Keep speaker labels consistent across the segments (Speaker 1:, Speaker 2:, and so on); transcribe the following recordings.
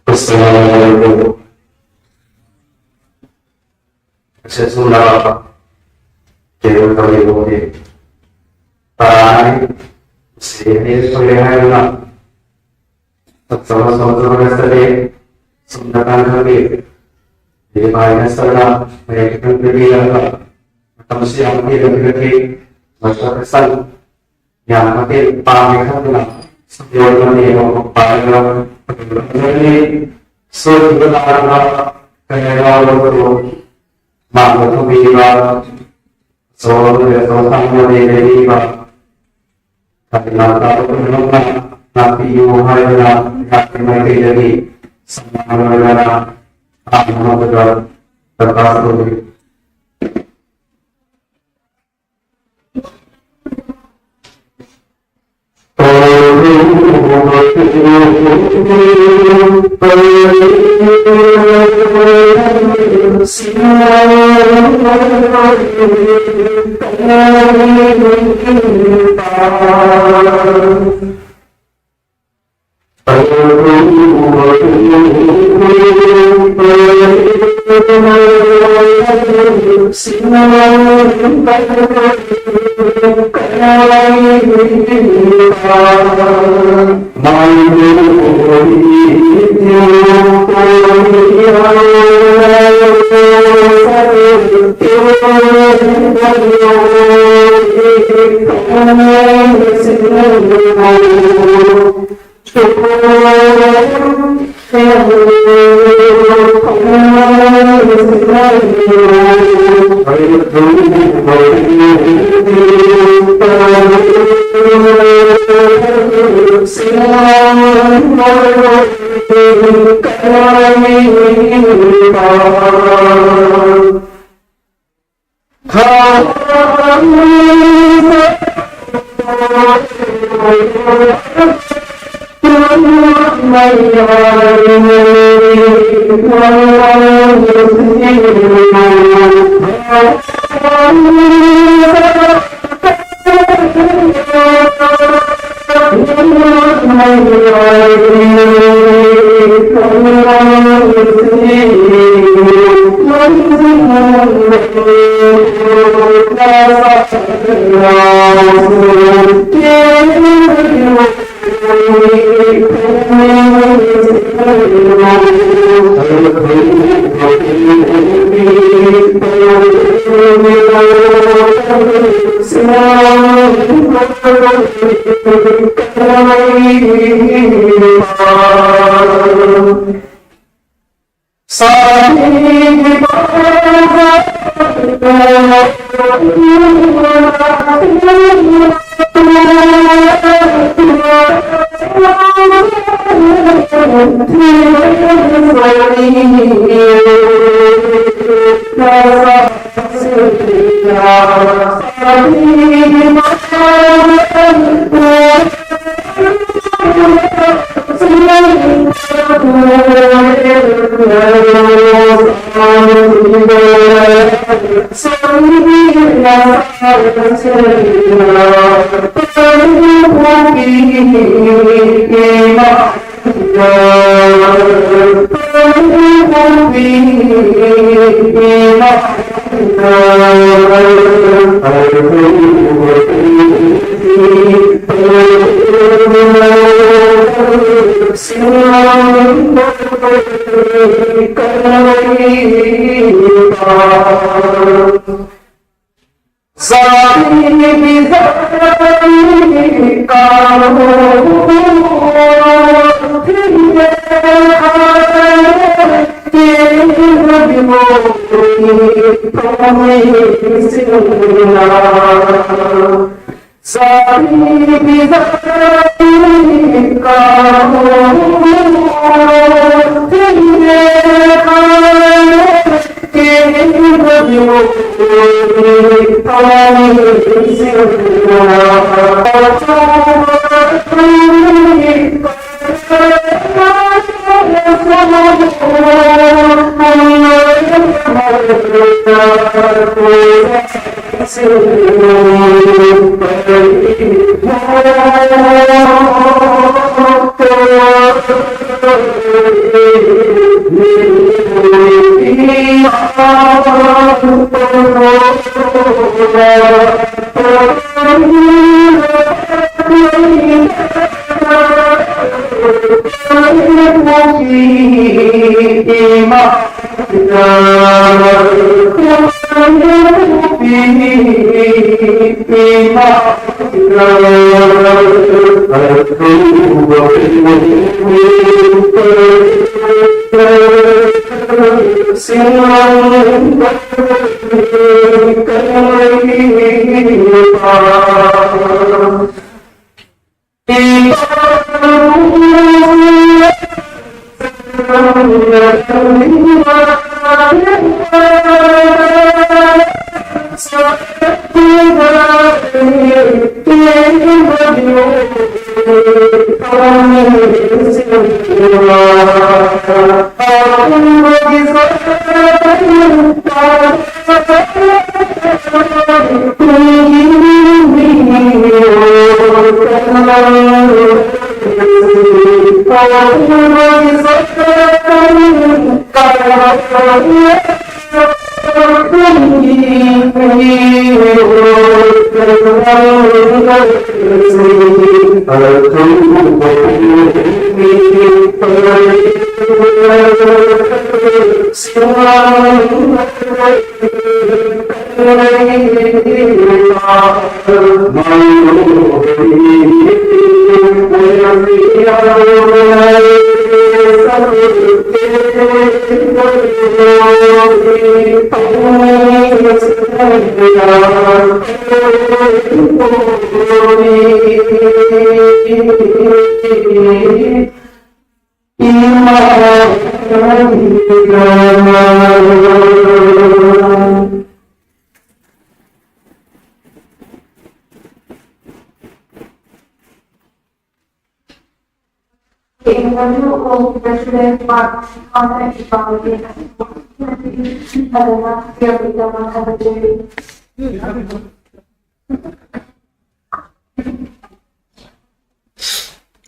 Speaker 1: Assalamualaikum. Sesudah kita terlibat Tahan sini perlihatlah sama-sama tadi sundakan kami di mana saudara mereka berbicara atau siang tidak berarti masa kesan yang mati pamekan sejauh ini pamekan ini sudah berada kaya lalu mampu bilang soalnya tentang dari karena kalau menolak Nabi Muhammad yang jadi semua negara aman betul terkasih.
Speaker 2: Thank you.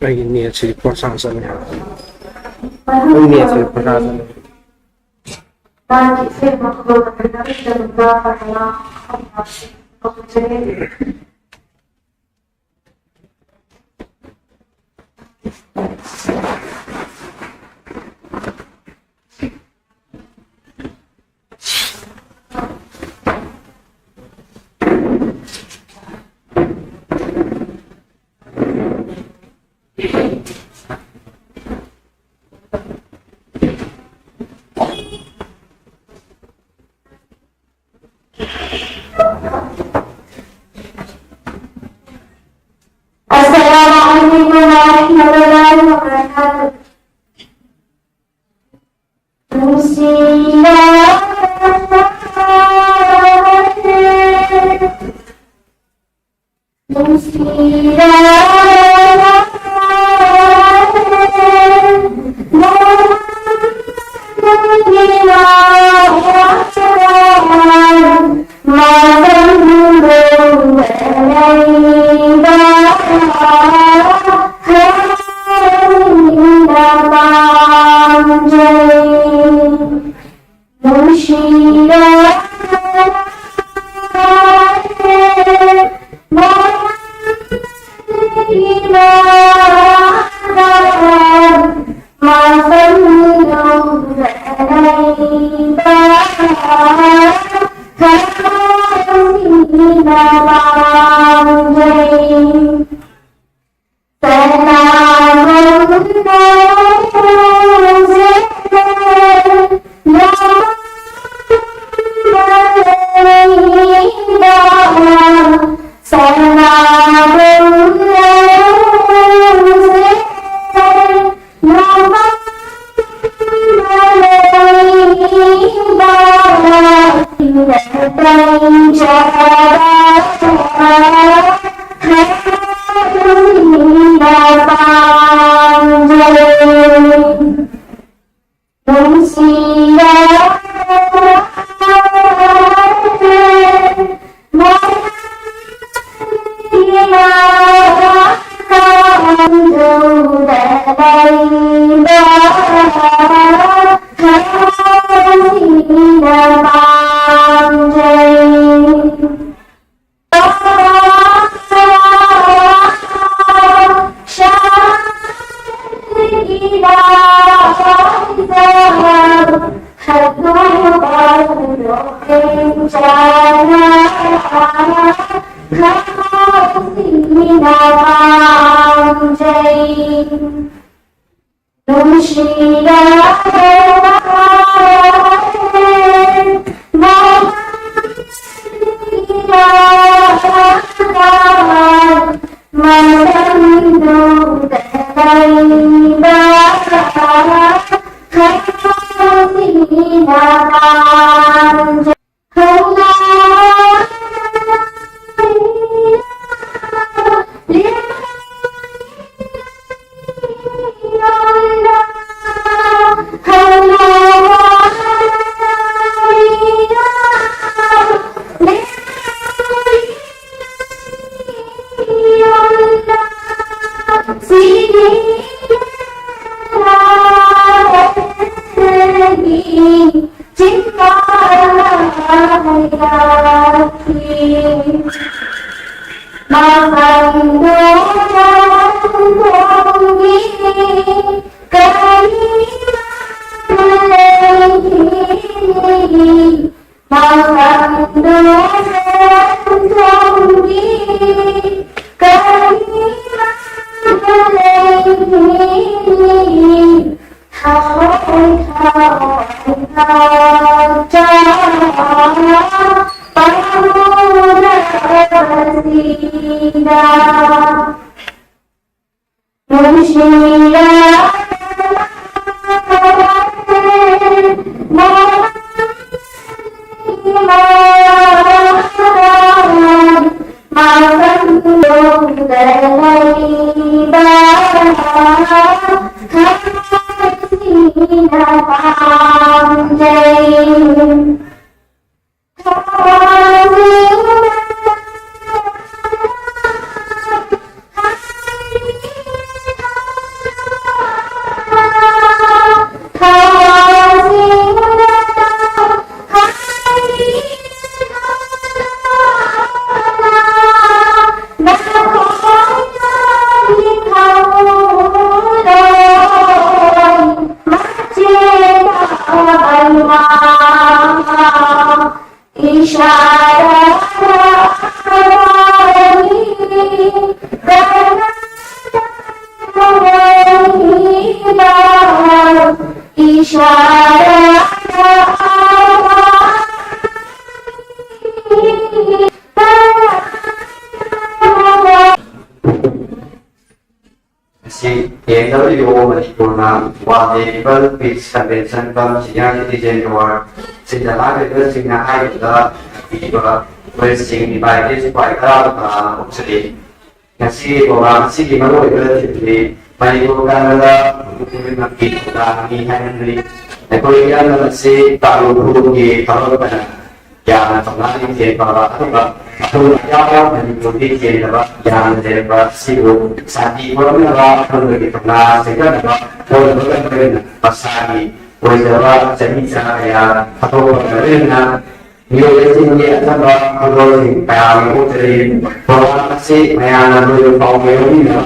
Speaker 2: Ini ya si persasannya. Ini ya si persasannya.
Speaker 3: Assalamualaikum warahmatullahi wabarakatuh. Bye.
Speaker 1: AWO Manipurna was the World Peace Convention from Senior Citizen Award. Since the last year, Senior High people were seen divided quite a actually. Kasi orang si di mana relatively Manipur Canada mungkin kita ni Henry. Kalau yang si tahu di kalau pada yang tengah ini dia para kalau yang Manipur di dia yang dia sibu sati orang kalau di tengah sehingga kalau orang pasari orang jadi saya atau orang nhiều cái kinh nghiệm trong đó rồi thì vào những cái thì có bác sĩ mẹ là người phòng nếu như nó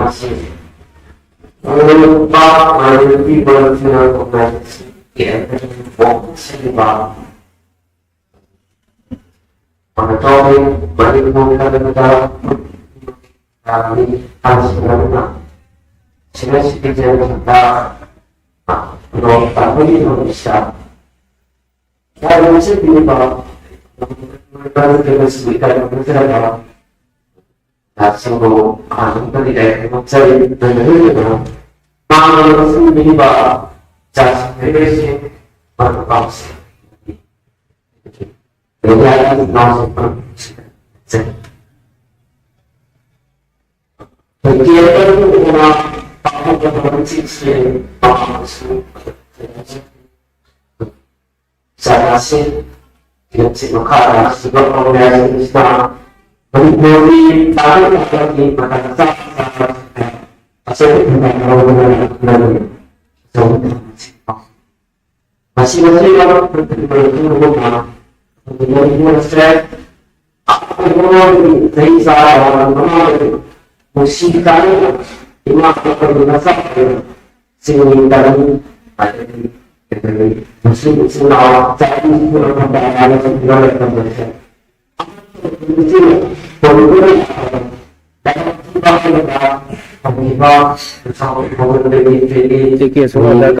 Speaker 1: masih lupa memiliki berfilm kompleks yang berfungsi mengetahui bagaimana negara kami harus berguna sehingga citizen kita menonton Indonesia dan masih di bawah mereka dengan sebutkan negara sungguh untuk tidak mencari dan Namun sendirilah jas bersih berpausi. Kemudian masuk bersih. Kegiatan dengan tahun sisi masuk. Saya rasa tidak semuanya sebab orang Islam menikmati tahun lagi pada saat masih-masih orang berumur saya dari saya orang musikan lima pergunakan sehingga ada di muslim semua jadi perkembangan segala macam itu perlu dan kita bersama dengan
Speaker 2: देखिए सुनो